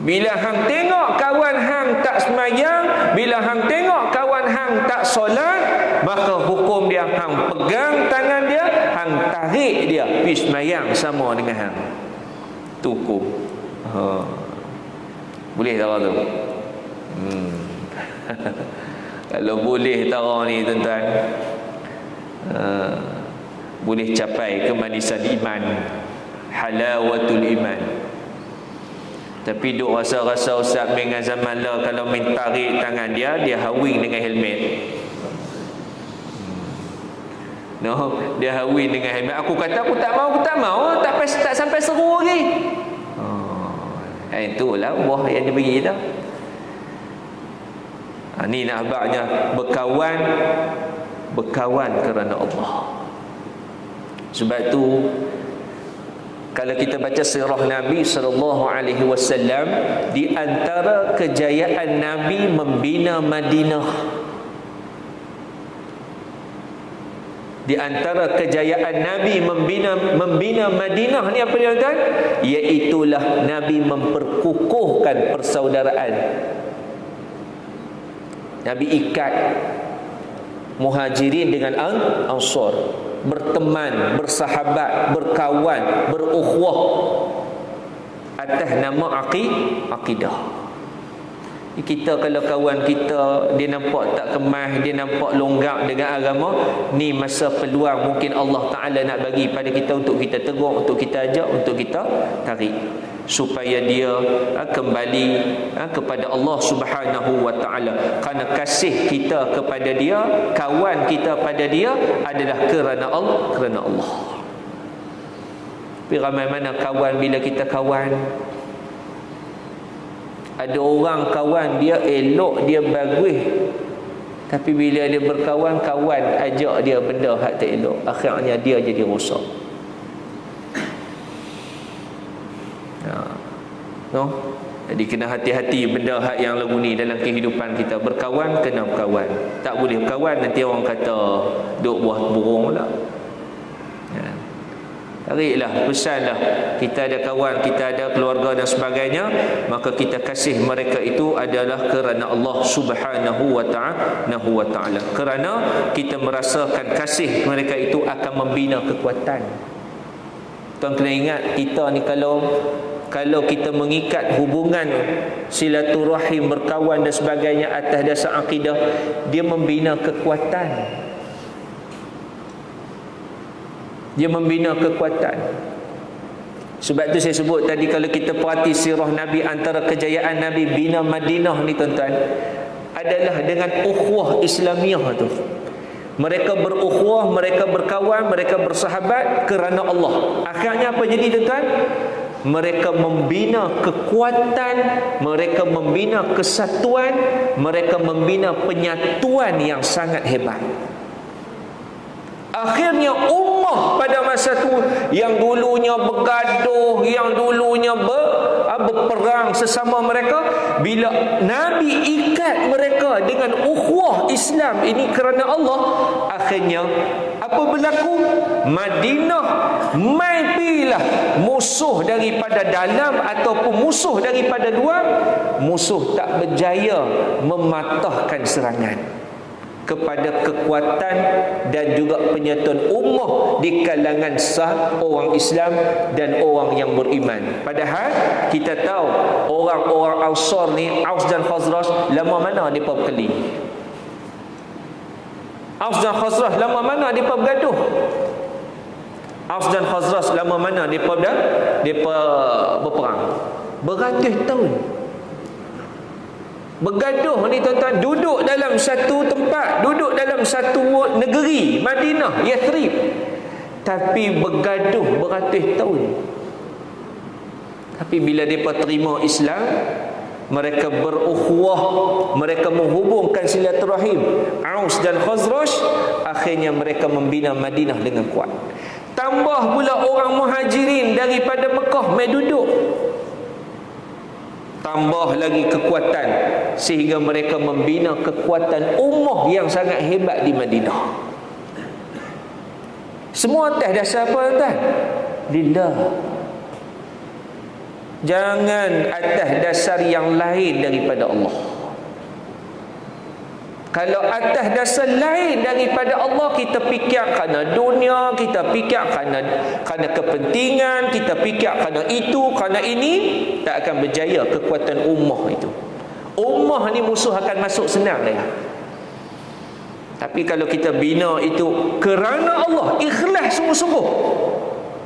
Speaker 1: Bila hang tengok kawan hang tak sembahyang, bila hang tengok kawan hang tak solat, maka hukum dia hang pegang tangan dia, hang tarik dia pergi sembahyang sama dengan hang. Tu hukum. Boleh tak tu? Kalau boleh tara ni tuan-tuan, boleh capai kemanisan iman, halawatul iman. Tapi duk rasa-rasa Ustaz dengan zaman lah, kalau main tarik tangan dia, dia hawing dengan helmet. No, dia hawing dengan helmet. Aku kata aku tak mau, tak sampai seru lagi. Itulah buah yang dia bagi kita. Ni nak habaknya berkawan kerana Allah. Sebab tu kalau kita baca sirah Nabi SAW, di antara kejayaan Nabi membina Madinah, di antara kejayaan Nabi membina Madinah ni apa dia kata? Iaitulah Nabi memperkukuhkan persaudaraan. Nabi ikat Muhajirin dengan Ansar, berteman, bersahabat, berkawan, berukhuwah atas nama akidah. Kita kalau kawan kita dia nampak tak kemas, dia nampak longgak dengan agama, ni masa peluang mungkin Allah Ta'ala nak bagi pada kita untuk kita tegur, untuk kita ajak, untuk kita tarik, supaya dia kembali kepada Allah Subhanahu wa Ta'ala. Kerana kasih kita kepada dia, kawan kita pada dia adalah kerana Allah. Tapi ramai mana kawan, bila kita kawan, ada orang kawan dia elok, dia bagus, tapi bila dia berkawan, kawan ajak dia benda hak tak elok, akhirnya dia jadi rosak. No? Jadi kena hati-hati benda hak yang lagu ni dalam kehidupan kita. Berkawan kena berkawan. Tak boleh berkawan nanti orang kata duk buah burung pula. Carilah, pesanlah. Kita ada kawan, kita ada keluarga dan sebagainya, maka kita kasih mereka itu adalah kerana Allah Subhanahu wa ta'ala. Kerana kita merasakan kasih mereka itu akan membina kekuatan. Tuan kena ingat, kita ni kalau kita mengikat hubungan silaturahim, berkawan dan sebagainya atas dasar akidah, dia membina kekuatan. Dia membina kekuatan. Sebab tu saya sebut tadi, kalau kita perhati sirah Nabi, antara kejayaan Nabi bina Madinah ni tuan-tuan, adalah dengan ukhuwah Islamiah tu. Mereka berukhuwah, mereka berkawan, mereka bersahabat kerana Allah. Akhirnya apa jadi tuan-tuan? Mereka membina kekuatan, mereka membina kesatuan, mereka membina penyatuan yang sangat hebat. Akhirnya ummah pada masa tu yang dulunya bergaduh, yang dulunya berperang sesama mereka, bila Nabi ikat mereka dengan ukhuwah Islam ini kerana Allah, akhirnya apa berlaku? Madinah mai pilah musuh daripada dalam ataupun musuh daripada luar, musuh tak berjaya mematahkan serangan kepada kekuatan dan juga penyatuan ummah di kalangan orang Islam dan orang yang beriman. Padahal kita tahu orang-orang Ansar ni, Aus dan Khazraj, lama mana mereka berkeli? Aus dan Khazraj lama mana mereka bergaduh? Aus dan Khazraj lama mana mereka berperang? Beratus tahun. Bergaduh ni tuan-tuan, duduk dalam satu tempat, duduk dalam satu negeri, Madinah, Yathrib, tapi bergaduh beratus tahun. Tapi bila mereka terima Islam, mereka berukhuwah, mereka menghubungkan silaturahim Aus dan Khazraj, akhirnya mereka membina Madinah dengan kuat. Tambah pula orang Muhajirin daripada Mekah mai duduk, tambah lagi kekuatan, sehingga mereka membina kekuatan ummah yang sangat hebat di Madinah. Semua atas dasar apa tuan? Lillah. Jangan atas dasar yang lain daripada Allah. Kalau atas dasar lain daripada Allah, kita fikir kerana dunia, kita fikir kerana kepentingan, kita fikir kerana itu, kerana ini, tak akan berjaya kekuatan ummah itu. Ummah ni musuh akan masuk senang ya. Tapi kalau kita bina itu kerana Allah, ikhlas sungguh-sungguh,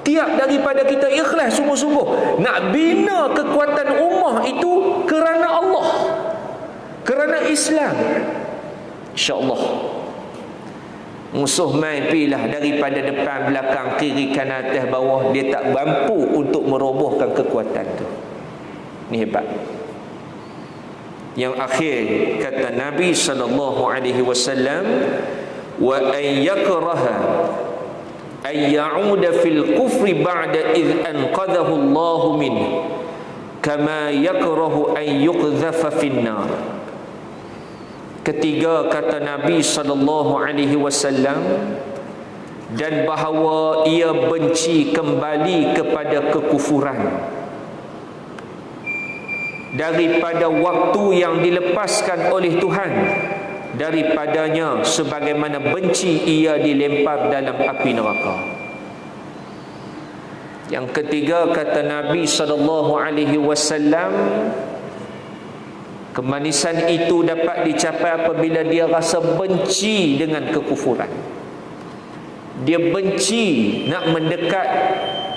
Speaker 1: tiap daripada kita ikhlas sungguh-sungguh nak bina kekuatan ummah itu kerana Allah, kerana Islam, InsyaAllah musuh main pilah daripada depan, belakang, kiri, kanan, atas, bawah, dia tak mampu untuk merobohkan kekuatan tu. Ni hebat. Yang akhir kata Nabi SAW, wa an yakraha an ya'uda fil kufri ba'da idh anqadhahu Allah min kama yakrahu an yuqdhafa fin nar. Ketiga kata Nabi SAW, dan bahawa ia benci kembali kepada kekufuran daripada waktu yang dilepaskan oleh Tuhan daripadanya, sebagaimana benci ia dilempar dalam api neraka. Yang ketiga kata Nabi SAW, kemanisan itu dapat dicapai apabila dia rasa benci dengan kekufuran. Dia benci nak mendekat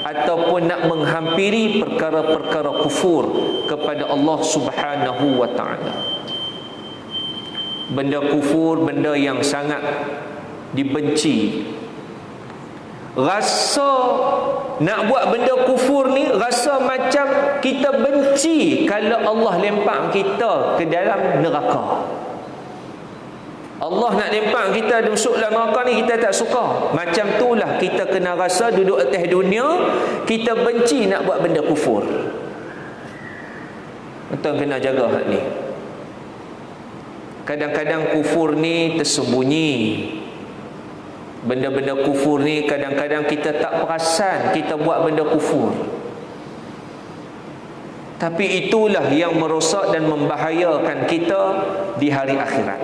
Speaker 1: ataupun nak menghampiri perkara-perkara kufur kepada Allah Subhanahu wa ta'ala. Benda kufur, benda yang sangat dibenci. Rasa nak buat benda kufur ni, rasa macam kita benci kalau Allah lempar kita ke dalam neraka. Allah nak lempar kita masuk dalam neraka ni, kita tak suka. Macam itulah kita kena rasa duduk atas dunia, kita benci nak buat benda kufur. Tuan kena jaga hal ni. Kadang-kadang kufur ni tersembunyi. Benda-benda kufur ni kadang-kadang kita tak perasan kita buat benda kufur, tapi itulah yang merosak dan membahayakan kita di hari akhirat.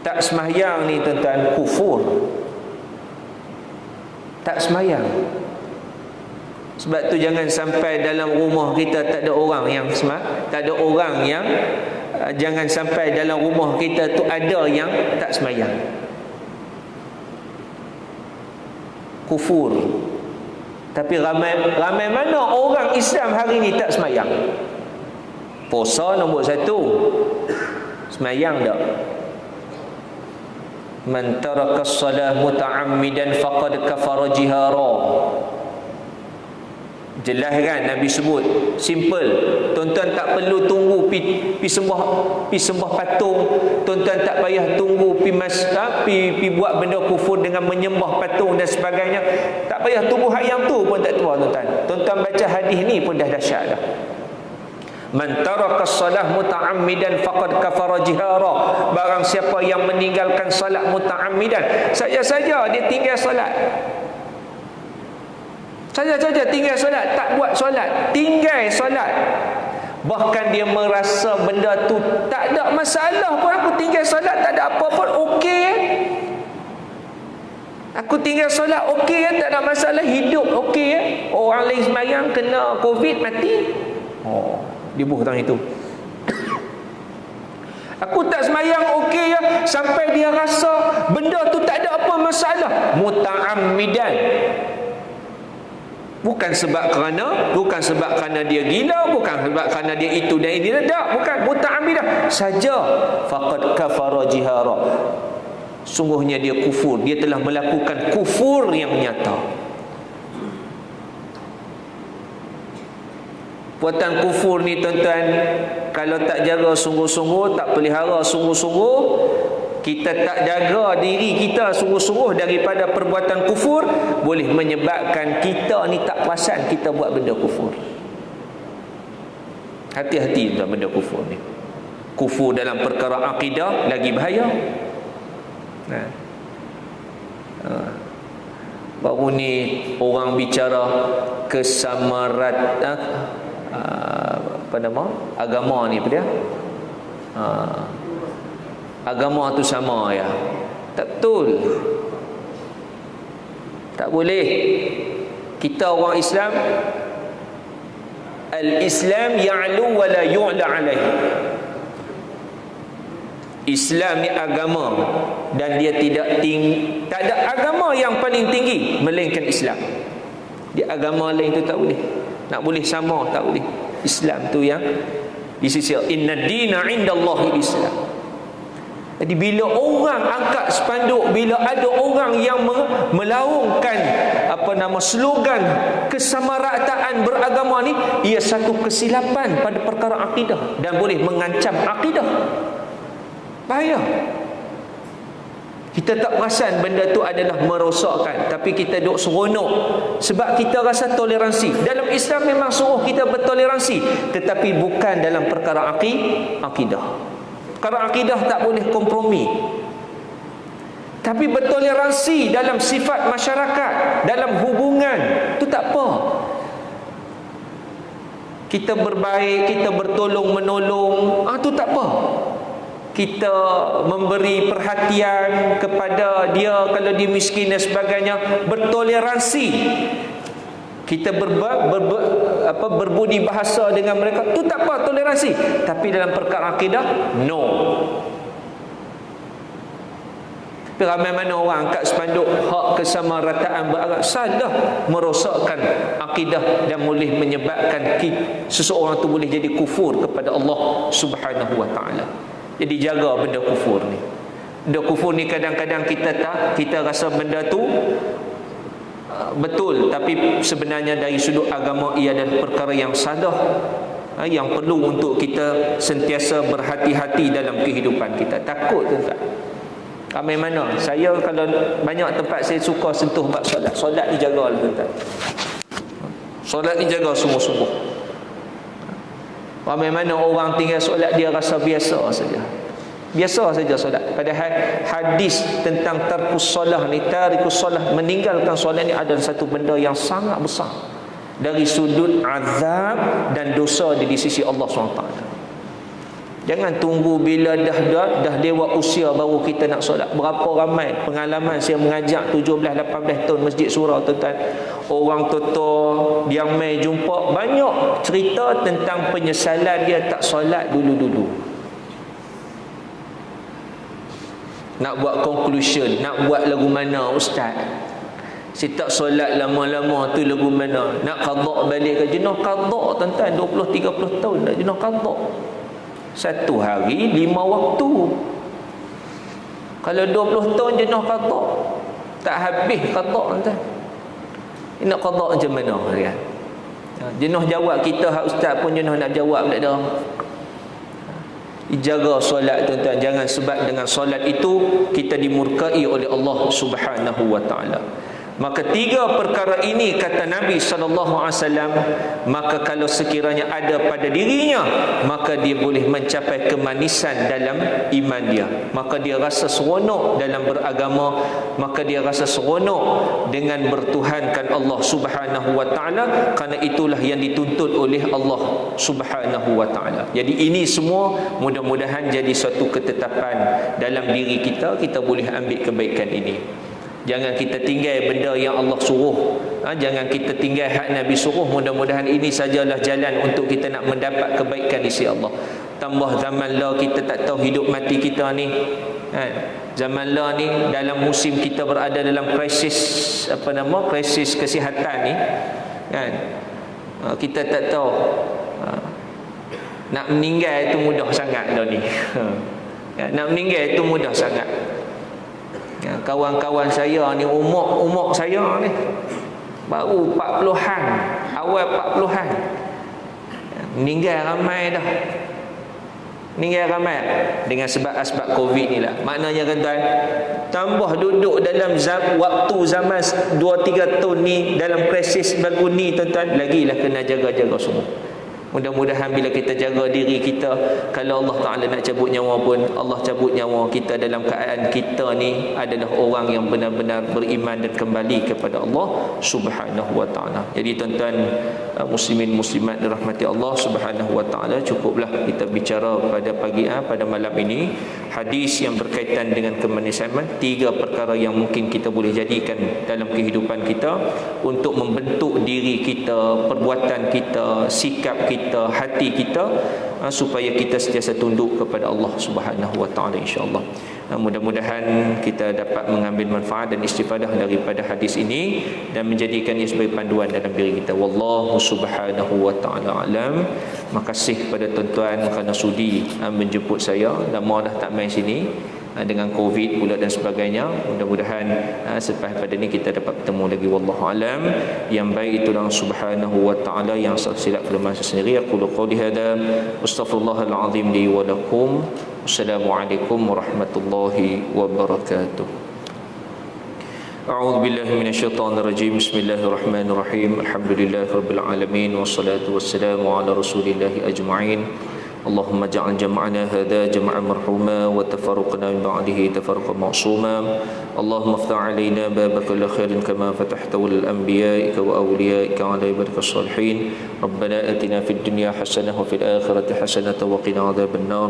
Speaker 1: Tak sembahyang ni tuan-tuan kufur. Tak sembahyang. Sebab tu jangan sampai dalam rumah kita tak ada orang yang tak ada orang yang jangan sampai dalam rumah kita tu ada yang tak sembahyang. Kufur. Tapi ramai mana orang Islam hari ni tak sembahyang? Puasa nombor 1, sembahyang tak? Man taraka as-salah muta'ammidan faqad kafara jihara. Jelas kan Nabi sebut, simple. Tuan-tuan tak perlu tunggu pi sembah patung. Tuan-tuan tak payah tunggu pi buat benda kufur dengan menyembah patung dan sebagainya. Tak payah tunggu hak yang tu pun tak tua tuan-tuan. Tuan-tuan baca hadis ni pun dah dahsyat dah. Man taraka as-salah muta'ammidan faqad kafara jihara. Barang siapa yang meninggalkan salat muta'ammidan, saja-saja dia tinggal salat, saja-saja tinggal solat, tak buat solat, tinggal solat, bahkan dia merasa benda tu tak ada masalah pun, aku tinggal solat tak ada apa pun, okey aku tinggal solat okey tak ada masalah, hidup okey orang lain sembahyang kena covid mati, dibuh tang itu. Aku tak sembahyang okey sampai dia rasa benda tu tak ada apa masalah, muta'ammidan. Bukan sebab kerana dia gila, bukan sebab kerana dia itu dan ini, tak, bukan, muta'ammidah saja, faqad kafara jihara. Sungguhnya dia kufur, dia telah melakukan kufur yang nyata. Perbuatan kufur ni tuan-tuan, kalau tak jaga sungguh-sungguh, tak pelihara sungguh-sungguh, kita tak jaga diri kita sungguh-sungguh daripada perbuatan kufur, boleh menyebabkan kita ni tak perasan kita buat benda kufur. Hati-hati dalam benda kufur ni. Kufur dalam perkara akidah lagi bahaya. Baru ni orang bicara kesamaratan apa nama agama ni, apa dia? Agama tu sama ya. Tak betul. Tak boleh. Kita orang Islam, al-Islam ya'lu wa la yu'la alaihi. Islam ni agama dan dia tak ada agama yang paling tinggi melainkan Islam. Di agama lain tu tak boleh. Nak boleh sama tak boleh. Islam tu yang di sisi inna dina 'indallahi Islam. Jadi bila orang angkat spanduk, bila ada orang yang melaungkan slogan kesamarataan beragama ni, ia satu kesilapan pada perkara akidah dan boleh mengancam akidah. Bahaya. Kita tak perasan benda tu adalah merosakkan, tapi kita duk seronok sebab kita rasa toleransi. Dalam Islam memang suruh kita bertoleransi, tetapi bukan dalam perkara akidah. Perkara akidah tak boleh kompromi. Tapi bertoleransi dalam sifat masyarakat, dalam hubungan, tu tak apa. Kita berbaik, kita bertolong menolong, tu tak apa. Kita memberi perhatian kepada dia kalau dia miskin dan sebagainya, bertoleransi. Kita berbudi bahasa dengan mereka, tu tak apa, toleransi. Tapi dalam perkara akidah, no. Tapi ramai mana orang angkat spanduk hak kesamarataan beragama, salah, merosakkan akidah dan boleh menyebabkan seseorang tu boleh jadi kufur kepada Allah Subhanahu wa taala. Jadi jaga benda kufur ni. Benda kufur ni kadang-kadang kita rasa benda tu betul, tapi sebenarnya dari sudut agama ia adalah perkara yang salah, yang perlu untuk kita sentiasa berhati-hati dalam kehidupan kita. Takut tuan-tuan. Ramai mana saya, kalau banyak tempat saya suka sentuh bab solat. Solat ni jaga tuan-tuan. Solat ni jaga sungguh-sungguh. Ramai mana orang tinggal solat dia rasa biasa saja. Biasa saja solat. Padahal hadis tentang tarkus solah ni, tarikus solah, meninggalkan solat ni adalah satu benda yang sangat besar dari sudut azab dan dosa di sisi Allah SWT. Jangan tunggu bila dah dewa usia baru kita nak solat. Berapa ramai pengalaman saya mengajak 17-18 tahun Masjid Surau, tuan-tuan. Orang tua yang mai jumpa banyak cerita tentang penyesalan dia tak solat dulu-dulu. Nak buat conclusion, nak buat lagu mana ustaz? Si tak solat lama-lama tu lagu mana? Nak qada balik ke? Jenuh qada, tuan-tuan, 20-30 tahun dah jenuh qada. Satu hari 5 waktu. Kalau 20 tahun jenuh qada, tak habis qada, tuan-tuan. Nak qada macam mana dia? Jenuh jawab kita, hak ustaz pun jenuh nak jawab pula dah. Jaga solat, tuan-tuan. Jangan sebab dengan solat itu kita dimurkai oleh Allah Subhanahu wa taala. Maka 3 perkara ini kata Nabi SAW, maka kalau sekiranya ada pada dirinya, maka dia boleh mencapai kemanisan dalam iman dia. Maka dia rasa seronok dalam beragama, maka dia rasa seronok dengan bertuhankan Allah Subhanahu wa taala, kerana itulah yang dituntut oleh Allah Subhanahu wa taala. Jadi ini semua mudah-mudahan jadi suatu ketetapan dalam diri kita, kita boleh ambil kebaikan ini. Jangan kita tinggal benda yang Allah suruh. Jangan kita tinggal hak Nabi suruh. Mudah-mudahan ini sajalah jalan untuk kita nak mendapat kebaikan di sisi Allah. Tambah zaman lah kita tak tahu hidup mati kita ni. Zaman lah ni dalam musim kita berada dalam krisis, krisis kesihatan ni. Kita tak tahu. Nak meninggal itu mudah sangat dah ni. Nak meninggal itu mudah sangat. Kawan-kawan saya ni, umur saya ni baru 40-an, awal 40-an. Meninggal ramai dah. Meninggal ramai dengan sebab Covid ni lah. Maknanya kan tuan, tambah duduk dalam waktu zaman 2-3 tahun ni dalam krisis baru ni, tuan-tuan, lagilah kena jaga-jaga semua. Mudah-mudahan bila kita jaga diri kita, kalau Allah Ta'ala nak cabut nyawa pun, Allah cabut nyawa kita dalam keadaan kita ni adalah orang yang benar-benar beriman dan kembali kepada Allah Subhanahu wa Ta'ala. Jadi tuan-tuan muslimin muslimat dirahmati Allah Subhanahu wa Ta'ala, cukuplah kita bicara pada malam ini hadis yang berkaitan dengan kemanisan. 3 perkara yang mungkin kita boleh jadikan dalam kehidupan kita untuk membentuk diri kita, perbuatan kita, sikap kita, hati kita, supaya kita sentiasa tunduk kepada Allah Subhanahu wa taala, insya-Allah. Mudah-mudahan kita dapat mengambil manfaat dan istifadah daripada hadis ini dan menjadikan ia sebagai panduan dalam diri kita. Wallahu Subhanahu wa taala alam. Makasih pada tuan-tuan kerana sudi menjemput saya. Lama dah tak main sini dengan Covid pula dan sebagainya. Mudah-mudahan selepas pada ni kita dapat bertemu lagi. Wallahu alam. Yang baik itu Allah Subhanahu wa taala, yang silap kelemahan sendiri. Aku qouli hada astaghfirullahal azim li wa lakum. Assalamualaikum warahmatullahi wabarakatuh. A'udzu billahi minasyaitonir rajim. Bismillahirrahmanirrahim. Alhamdulillahirabbil alamin wassalatu wassalamu ala rasulillah ajma'in. اللهم اجعل جمعنا هذا جمعا مرحوما وتفرقنا من بعده تفرقا معصوما. اللهم افتح علينا باب كل خير كما فتحته لأنبيائك وأوليائك على عبادك الصالحين. ربنا آتنا في الدنيا حسنة وفي الآخرة حسنة وقنا عذاب النار.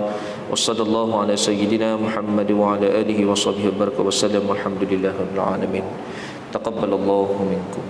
Speaker 1: وصلى الله على سيدنا محمد وعلى آله وصحبه وبارك وسلم والحمد لله رب العالمين. تقبل الله منكم.